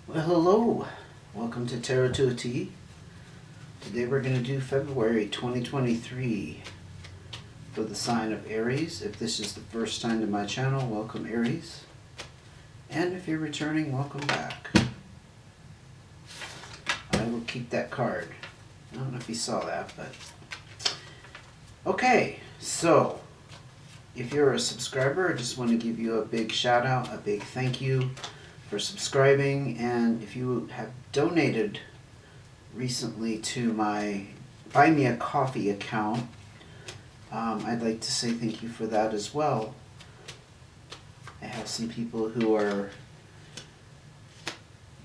Well, hello. Welcome to Tarot to a T. Today we're going to do February 2023 for the sign of Aries. If this is the first time to my channel, welcome Aries. And if you're returning, welcome back. I will keep that card. I don't know if you saw that, but... Okay, so if you're a subscriber, I just want to give you a big shout out, a big thank you for subscribing, and if you have donated recently to my Buy Me a Coffee account, I'd like to say thank you for that as well. I have some people who are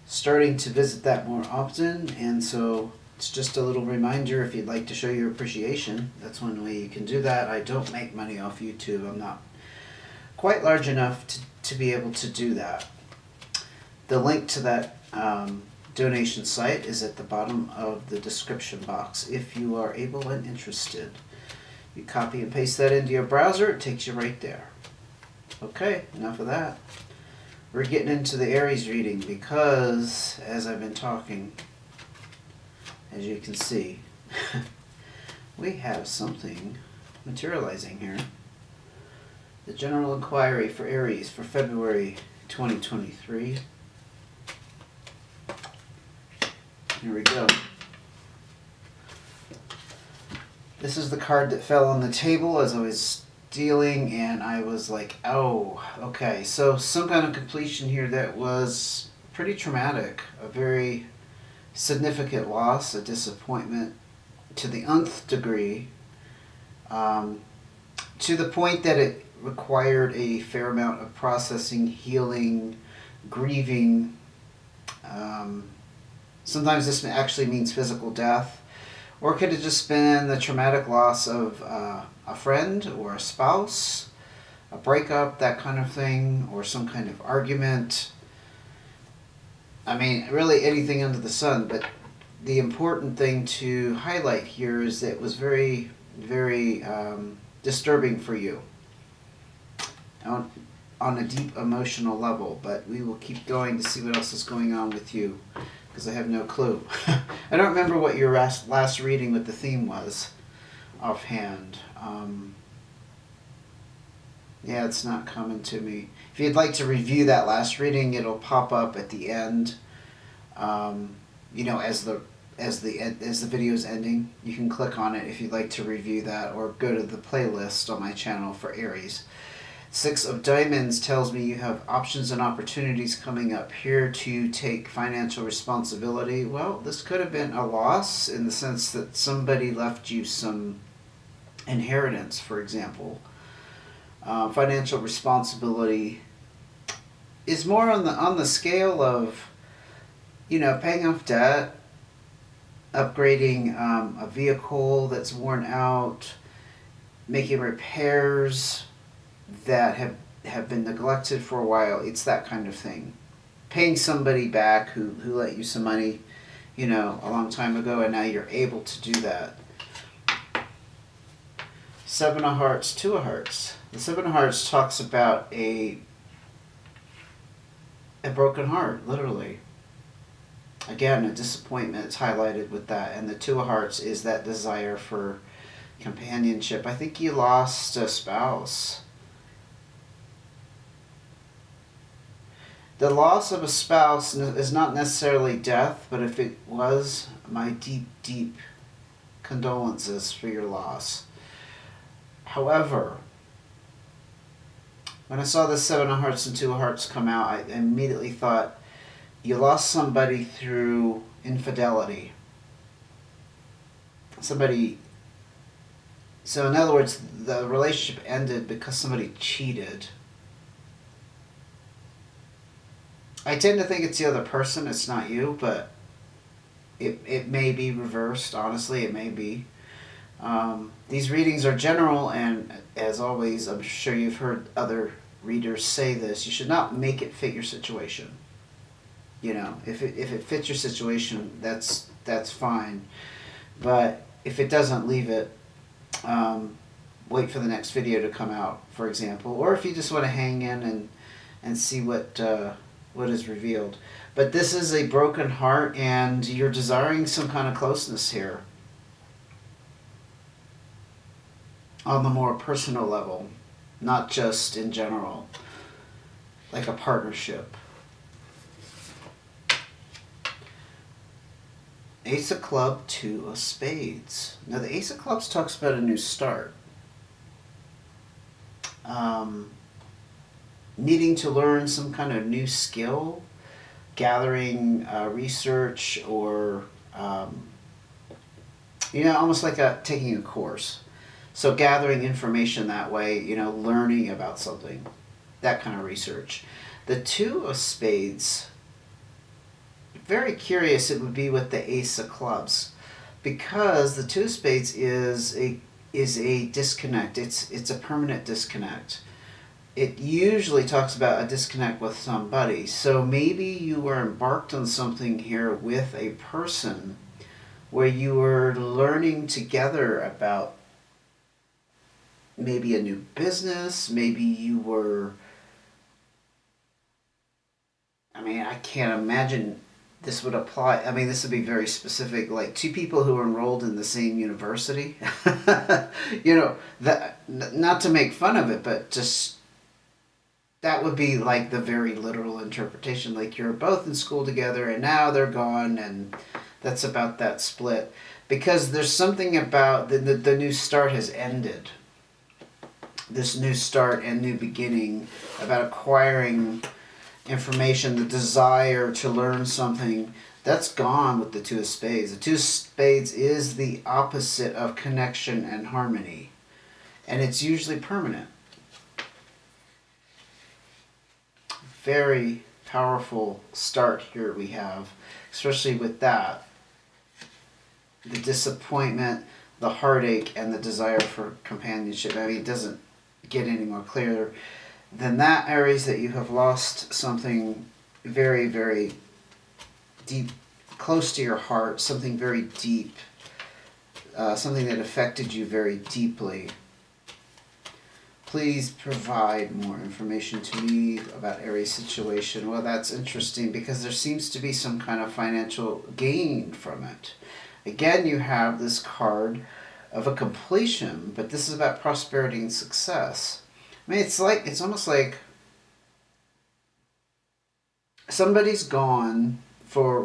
starting to visit that more often, and so it's just a little reminder, if you'd like to show your appreciation, that's one way you can do that. I don't make money off YouTube. I'm not quite large enough to be able to do that. The link to that donation site is at the bottom of the description box if you are able and interested. You copy and paste that into your browser, it takes you right there. Okay, enough of that. We're getting into the Aries reading because, as I've been talking, as you can see, we have something materializing here. The general inquiry for Aries for February 2023. Here we go. This is the card that fell on the table as I was dealing, and I was like, oh, okay. So some kind of completion here that was pretty traumatic, a very significant loss, a disappointment to the nth degree, to the point that it required a fair amount of processing, healing, grieving. Sometimes this actually means physical death, or could have just been the traumatic loss of a friend or a spouse, a breakup, that kind of thing, or some kind of argument. I mean, really anything under the sun, but the important thing to highlight here is that it was very, very disturbing for you on a deep emotional level, but we will keep going to see what else is going on with you, because I have no clue. I don't remember what your last reading with the theme was offhand. Yeah, it's not coming to me. If you'd like to review that last reading, it'll pop up at the end. You know, as the video is ending, you can click on it if you'd like to review that, or go to the playlist on my channel for Aries. Six of Diamonds tells me you have options and opportunities coming up here to take financial responsibility. Well, this could have been a loss in the sense that somebody left you some inheritance, for example. Financial responsibility is more on the scale of, you know, paying off debt, upgrading a vehicle that's worn out, making repairs that have been neglected for a while. It's that kind of thing. Paying somebody back who lent you some money, you know, a long time ago, and now you're able to do that. Seven of Hearts, Two of Hearts. The Seven of Hearts talks about a broken heart, literally. Again, a disappointment is highlighted with that. And the Two of Hearts is that desire for companionship. I think you lost a spouse. The loss of a spouse is not necessarily death, but if it was, my deep, deep condolences for your loss. However, when I saw the Seven of Hearts and Two of Hearts come out, I immediately thought, you lost somebody through infidelity. Somebody... So in other words, the relationship ended because somebody cheated. I tend to think it's the other person, it's not you, but it may be reversed, honestly, it may be. These readings are general, and as always, I'm sure you've heard other readers say this, you should not make it fit your situation. You know, if it fits your situation, that's fine. But if it doesn't, leave it. Wait for the next video to come out, for example. Or if you just want to hang in and see what what is revealed. But this is a broken heart, and you're desiring some kind of closeness here on the more personal level, not just in general, like a partnership. Ace of Clubs, Two of Spades. Now the Ace of Clubs talks about a new start. Needing to learn some kind of new skill, gathering research, or almost like taking a course. So gathering information that way, learning about something, that kind of research. The Two of Spades, very curious it would be with the Ace of Clubs, because the Two of Spades is a disconnect. It's a permanent disconnect. It usually talks about a disconnect with somebody. So maybe you were embarked on something here with a person where you were learning together about maybe a new business. Maybe you were, I can't imagine this would apply. This would be very specific, like two people who are enrolled in the same university. That, not to make fun of it, but just that would be like the very literal interpretation. Like you're both in school together and now they're gone, and that's about that split. Because there's something about the new start has ended. This new start and new beginning, about acquiring information, the desire to learn something, that's gone with the Two of Spades. The Two of Spades is the opposite of connection and harmony. And it's usually permanent. Very powerful start here we have, especially with that. The disappointment, the heartache, and the desire for companionship. It doesn't get any more clear than that, Aries, that you have lost something very, very deep, close to your heart, something very deep, something that affected you very deeply. Please provide more information to me about Aries' situation. Well, that's interesting because there seems to be some kind of financial gain from it. Again, you have this card of a completion, but this is about prosperity and success. It's almost like somebody's gone for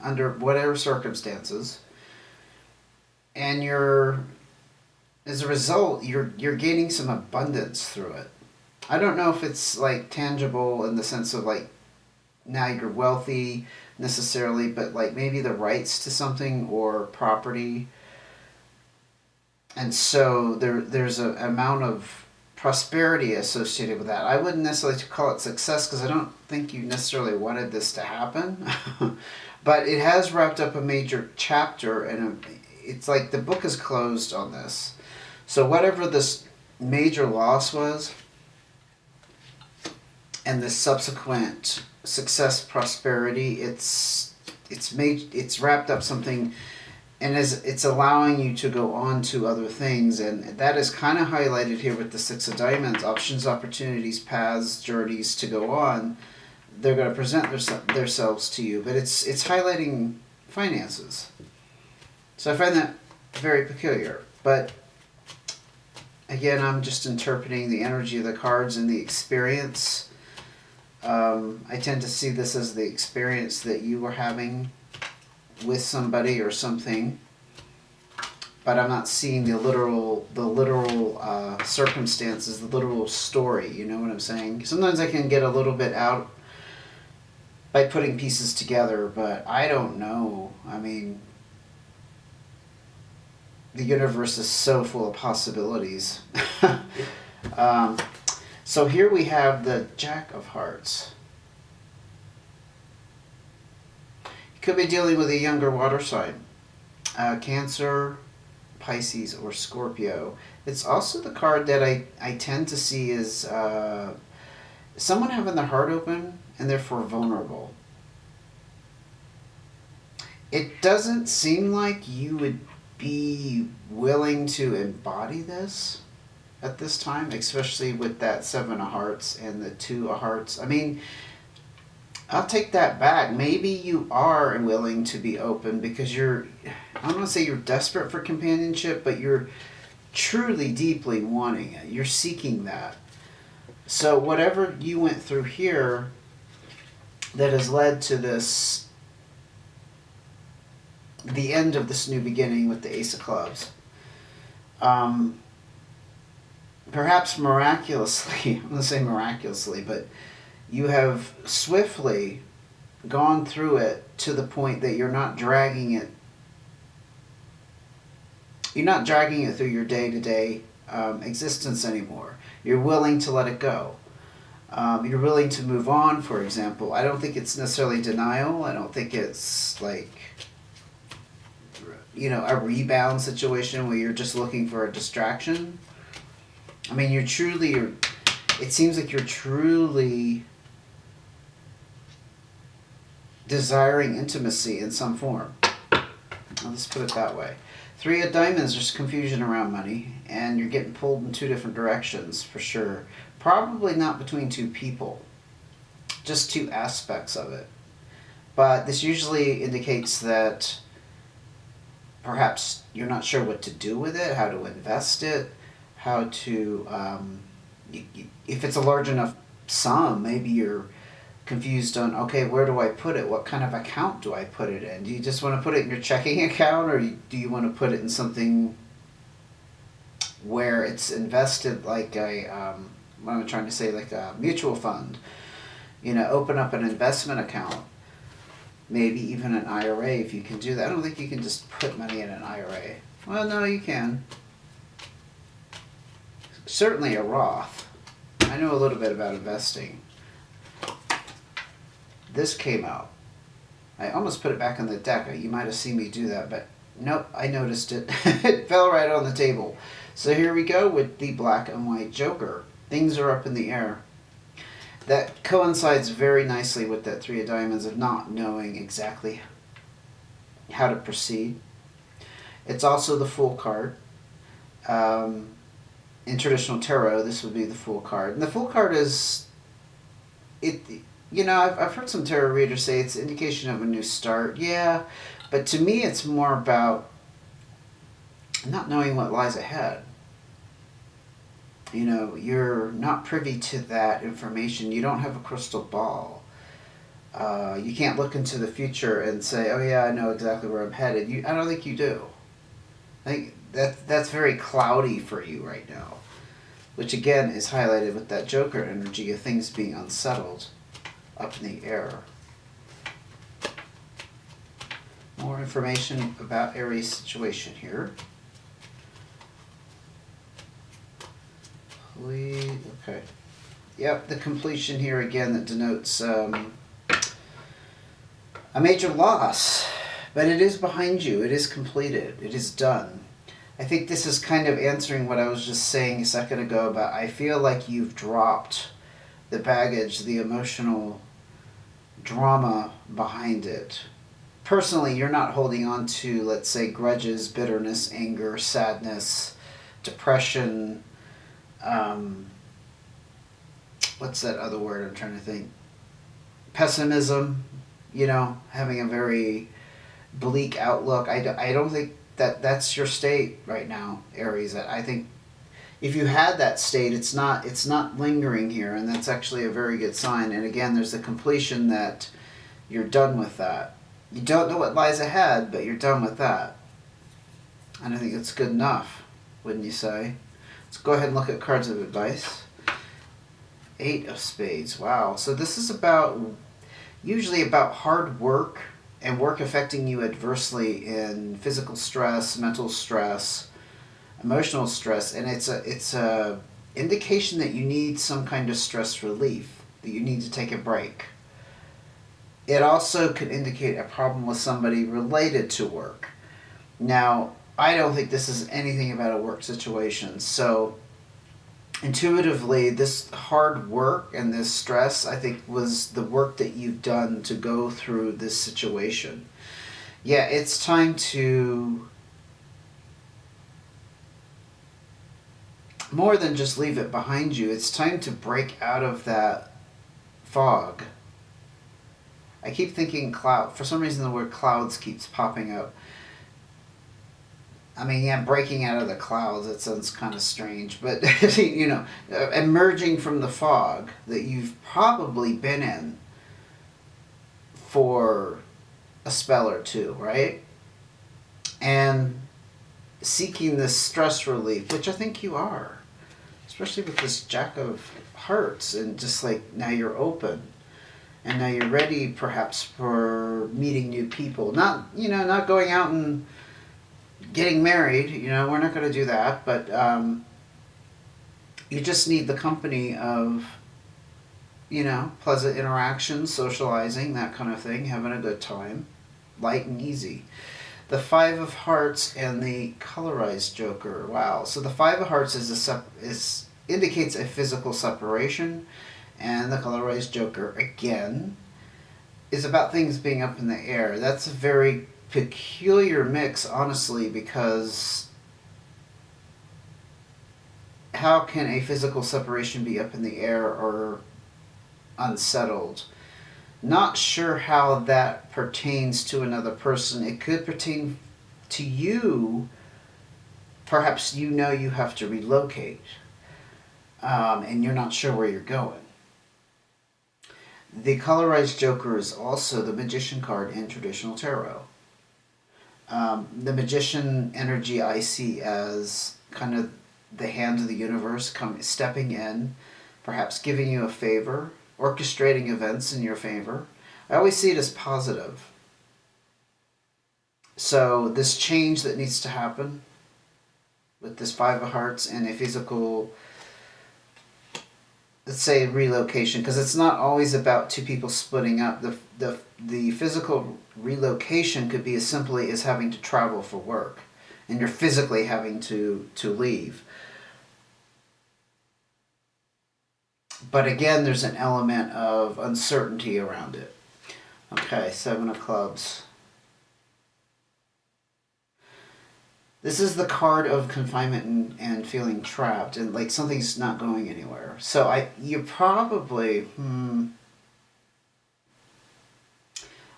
under whatever circumstances, and as a result, you're gaining some abundance through it. I don't know if it's like tangible in the sense of like now you're wealthy necessarily, but like maybe the rights to something or property. And so there's an amount of prosperity associated with that. I wouldn't necessarily call it success because I don't think you necessarily wanted this to happen. But it has wrapped up a major chapter, and it's like the book is closed on this. So whatever this major loss was, and the subsequent success, prosperity, it's wrapped up something, and it's allowing you to go on to other things, and that is kind of highlighted here with the Six of Diamonds. Options, opportunities, paths, journeys to go on. They're going to present themselves to you, but it's highlighting finances. So I find that very peculiar, but again, I'm just interpreting the energy of the cards and the experience. I tend to see this as the experience that you were having with somebody or something, but I'm not seeing the literal circumstances, the literal story. You know what I'm saying? Sometimes I can get a little bit out by putting pieces together, but I don't know. The universe is so full of possibilities. So here we have the Jack of Hearts. You could be dealing with a younger water sign. Cancer, Pisces, or Scorpio. It's also the card that I tend to see is someone having their heart open and therefore vulnerable. It doesn't seem like you would be willing to embody this at this time, especially with that Seven of Hearts and the Two of Hearts. I'll take that back. Maybe you are willing to be open because I don't want to say you're desperate for companionship, but you're truly deeply wanting it. You're seeking that. So whatever you went through here that has led to this, the end of this new beginning with the Ace of Clubs, perhaps miraculously, I'm going to say miraculously, but you have swiftly gone through it to the point that you're not dragging it. You're not dragging it through your day-to-day existence anymore. You're willing to let it go. You're willing to move on, for example. I don't think it's necessarily denial. I don't think it's like, a rebound situation where you're just looking for a distraction. I mean, it seems like you're truly desiring intimacy in some form. Let's put it that way. 3 of Diamonds, there's confusion around money, and you're getting pulled in 2 different directions for sure. Probably not between 2 people, just 2 aspects of it. But this usually indicates that perhaps you're not sure what to do with it, how to invest it, how to, if it's a large enough sum, maybe you're confused on, okay, where do I put it? What kind of account do I put it in? Do you just want to put it in your checking account, or do you want to put it in something where it's invested like what am I trying to say, like a mutual fund? Open up an investment account, maybe even an IRA if you can do that. I don't think you can just put money in an IRA. Well, no, you can. Certainly a Roth. I know a little bit about investing. This came out. I almost put it back on the deck. You might have seen me do that, but nope, I noticed it. It fell right on the table. So here we go with the black and white Joker. Things are up in the air. That coincides very nicely with that 3 of Diamonds of not knowing exactly how to proceed. It's also the Fool card. In traditional tarot, this would be the Fool card. And the Fool card is, I've heard some tarot readers say it's an indication of a new start. Yeah, but to me it's more about not knowing what lies ahead. You're not privy to that information. You don't have a crystal ball. You can't look into the future and say, oh yeah, I know exactly where I'm headed. I don't think you do. I think that's very cloudy for you right now, which again is highlighted with that Joker energy of things being unsettled, up in the air. More information about Aries' situation here. Okay. Yep, the completion here again that denotes a major loss, but it is behind you. It is completed. It is done. I think this is kind of answering what I was just saying a second ago about I feel like you've dropped the baggage, the emotional drama behind it. Personally, you're not holding on to, let's say, grudges, bitterness, anger, sadness, depression. What's that other word I'm trying to think? Pessimism, having a very bleak outlook. I don't think that's your state right now, Aries. I think if you had that state, it's not lingering here, and that's actually a very good sign. And again, there's the completion that you're done with that. You don't know what lies ahead, but you're done with that. And I think it's good enough, wouldn't you say? Let's go ahead and look at cards of advice. 8 of Spades. Wow. So this is usually about hard work and work affecting you adversely in physical stress, mental stress, emotional stress, and it's a indication that you need some kind of stress relief, that you need to take a break. It also could indicate a problem with somebody related to work. Now, I don't think this is anything about a work situation, so intuitively, this hard work and this stress, I think, was the work that you've done to go through this situation. Yeah, it's time to more than just leave it behind you. It's time to break out of that fog I keep thinking cloud. For some reason, the word clouds keeps popping up. I mean, yeah, breaking out of the clouds, that sounds kind of strange, but, emerging from the fog that you've probably been in for a spell or two, right? And seeking this stress relief, which I think you are, especially with this Jack of Hearts, and just like now you're open. And now you're ready, perhaps, for meeting new people. Not going out and getting married. We're not going to do that. But you just need the company of, pleasant interactions, socializing, that kind of thing, having a good time, light and easy. The Five of Hearts and the colorized Joker. Wow. So the Five of Hearts indicates a physical separation. And the colorized Joker, again, is about things being up in the air. That's a very peculiar mix, honestly, because how can a physical separation be up in the air or unsettled? Not sure how that pertains to another person. It could pertain to you. Perhaps you have to relocate, and you're not sure where you're going. The colorized Joker is also the Magician card in traditional tarot. The Magician energy I see as kind of the hand of the universe stepping in, perhaps giving you a favor, orchestrating events in your favor. I always see it as positive. So this change that needs to happen with this Five of Hearts and a physical, let's say, relocation, because it's not always about two people splitting up. The physical relocation could be as simply as having to travel for work, and you're physically having to leave. But again, there's an element of uncertainty around it. Okay, Seven of Clubs. This is the card of confinement and feeling trapped, and like something's not going anywhere. So you probably,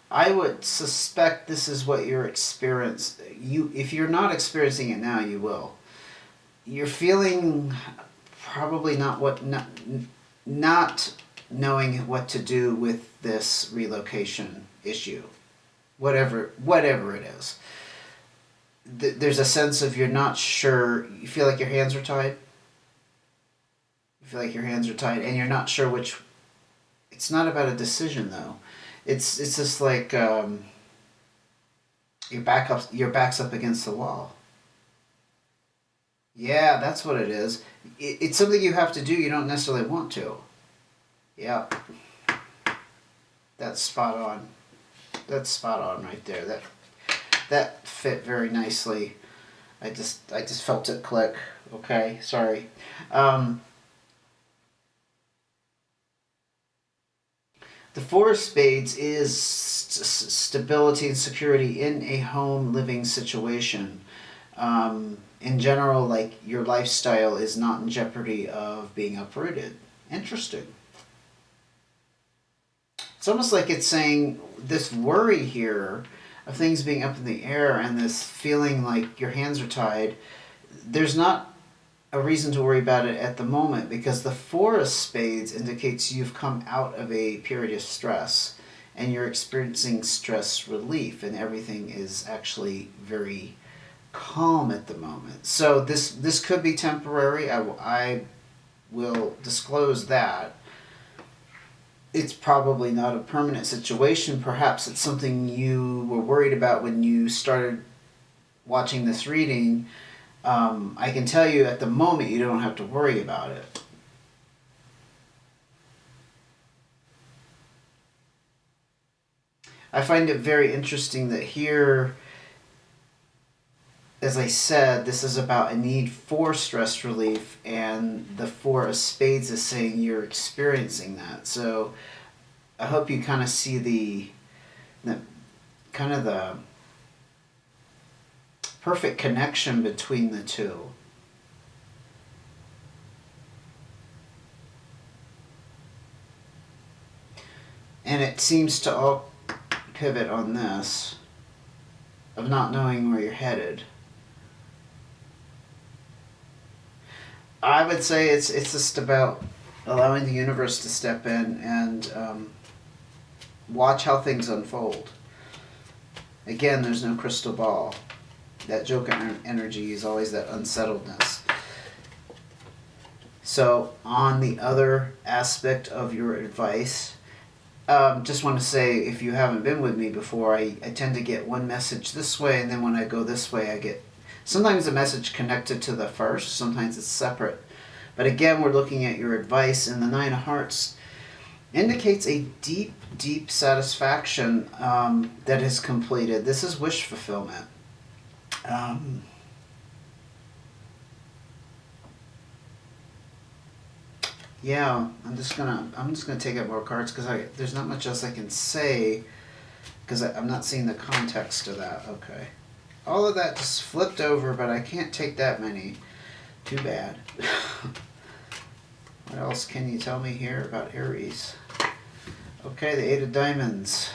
I would suspect this is what you're experiencing. If you're not experiencing it now, you will. You're feeling probably not knowing what to do with this relocation issue, whatever it is. There's a sense of you're not sure. You feel like your hands are tied. And you're not sure which. It's not about a decision though. It's just like your back's up against the wall. Yeah, that's what it is. It's something you have to do. You don't necessarily want to. Yeah. That's spot on. That's spot on right there. That fit very nicely. I just felt it click. Okay, sorry. The Four of Spades is stability and security in a home living situation. In general, like your lifestyle is not in jeopardy of being uprooted. Interesting. It's almost like it's saying this worry here of things being up in the air and this feeling like your hands are tied. There's not a reason to worry about it at the moment, because the Four of Spades indicates you've come out of a period of stress and you're experiencing stress relief, and everything is actually very calm at the moment. So this could be temporary. I will disclose that. It's probably not a permanent situation. Perhaps it's something you were worried about when you started watching this reading. I can tell you at the moment you don't have to worry about it. I find it very interesting that here, as I said, this is about a need for stress relief, and the Four of Spades is saying you're experiencing that. So I hope you kind of see the perfect connection between the two. And it seems to all pivot on this of not knowing where you're headed. I would say it's just about allowing the universe to step in and watch how things unfold. Again, there's no crystal ball. That Joker energy is always that unsettledness. So on the other aspect of your advice, just want to say, if you haven't been with me before, I tend to get one message this way, and then when I go this way, I get sometimes a message connected to the first, sometimes it's separate. But again, we're looking at your advice, and the Nine of Hearts indicates a deep, deep satisfaction that is completed. This is wish fulfillment. Yeah, I'm just gonna take out more cards because there's not much else I can say because I'm not seeing the context of that. Okay, all of that just flipped over, but I can't take that many. Too bad. What else can you tell me here about Aries? Okay, the Eight of Diamonds.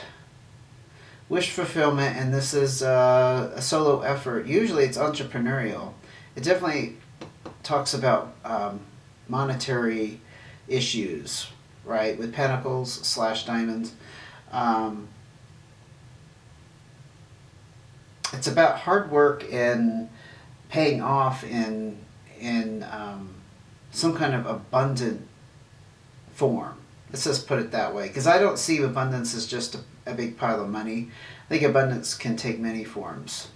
Wish fulfillment, and this is a solo effort. Usually it's entrepreneurial. It definitely talks about monetary issues, right? With pentacles / diamonds. It's about hard work and paying off in some kind of abundant form. Let's just put it that way, because I don't see abundance as just a big pile of money. I think abundance can take many forms.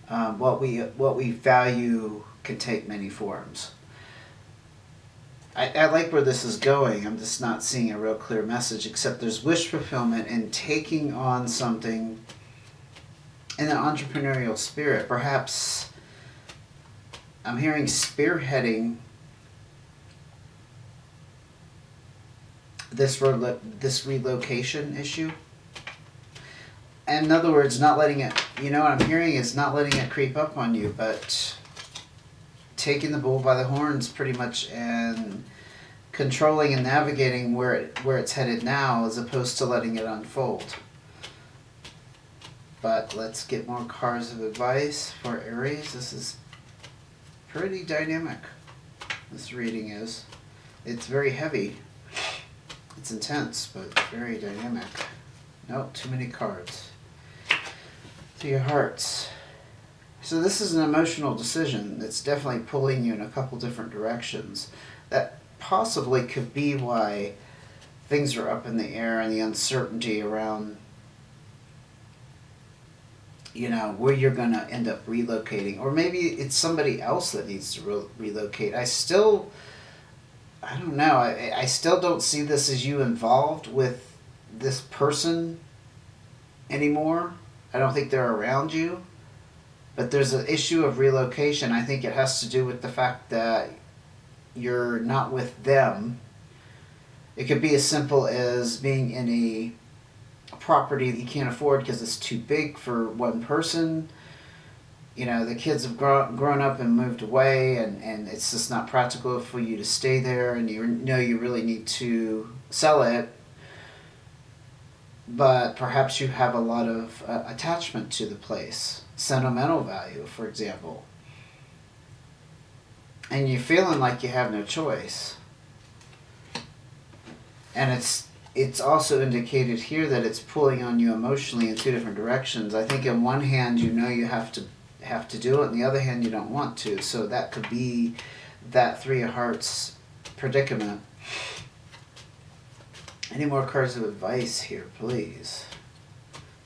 What we value can take many forms. I like where this is going. I'm just not seeing a real clear message, except there's wish fulfillment and taking on something in an entrepreneurial spirit. Perhaps I'm hearing spearheading this relocation issue. And in other words, not letting it, what I'm hearing is not letting it creep up on you, but taking the bull by the horns pretty much and controlling and navigating where it's headed now, as opposed to letting it unfold. But let's get more cards of advice for Aries. This is pretty dynamic. This reading is. It's very heavy. It's intense, but very dynamic. Nope, too many cards. To your hearts. So this is an emotional decision that's definitely pulling you in a couple different directions. That possibly could be why things are up in the air and the uncertainty around, where you're going to end up relocating. Or maybe it's somebody else that needs to relocate. I don't know. I still don't see this as you involved with this person anymore. I don't think they're around you. But there's an issue of relocation. I think it has to do with the fact that you're not with them. It could be as simple as being in a property that you can't afford because it's too big for one person. The kids have grown up and moved away, and it's just not practical for you to stay there, and you really need to sell it. But perhaps you have a lot of attachment to the place, sentimental value, for example. And you're feeling like you have no choice. And it's also indicated here that it's pulling on you emotionally in two different directions. I think on one hand, you have to do it, on the other hand, you don't want to. So that could be that Three of Hearts predicament. Any more cards of advice here, please?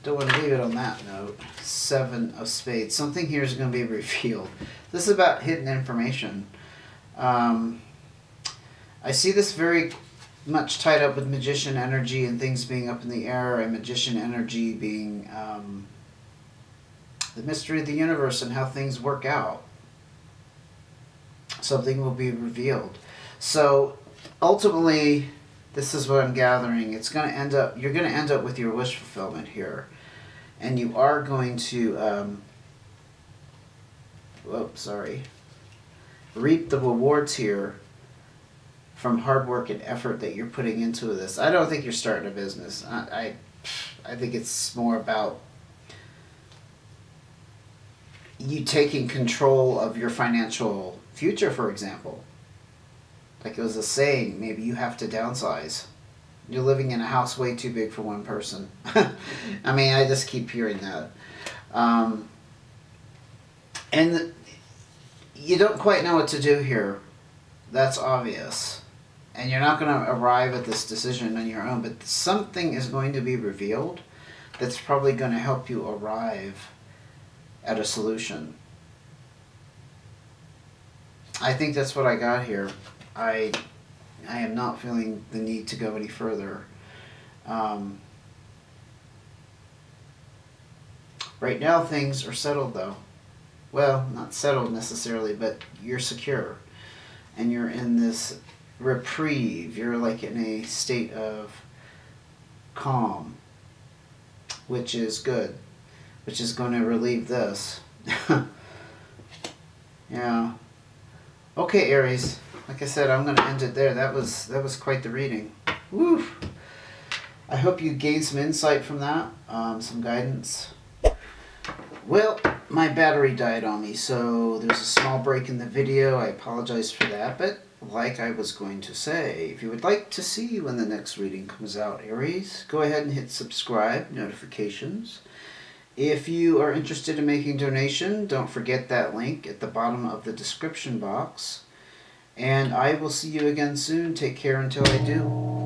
Don't want to leave it on that note. Seven of Spades. Something here is going to be revealed. This is about hidden information. I see this very much tied up with Magician energy and things being up in the air, and Magician energy being the mystery of the universe and how things work out. Something will be revealed. So ultimately, this is what I'm gathering. You're going to end up with your wish fulfillment here. And you are going to, reap the rewards here from hard work and effort that you're putting into this. I don't think you're starting a business. I I think it's more about you taking control of your financial future, for example. Like it was a saying, maybe you have to downsize. You're living in a house way too big for one person. I mean, I just keep hearing that. And you don't quite know what to do here. That's obvious. And you're not going to arrive at this decision on your own, but something is going to be revealed that's probably going to help you arrive at a solution. I think that's what I got here. I am not feeling the need to go any further. Right now things are settled though. Well, not settled necessarily, but you're secure. And you're in this reprieve. You're like in a state of calm, which is good, which is going to relieve this. Yeah. Okay, Aries. Like I said, I'm going to end it there. That was quite the reading. Woo! I hope you gained some insight from that, some guidance. Well, my battery died on me, so there's a small break in the video. I apologize for that, but like I was going to say, if you would like to see when the next reading comes out, Aries, go ahead and hit subscribe, notifications. If you are interested in making a donation, don't forget that link at the bottom of the description box. And I will see you again soon. Take care until I do.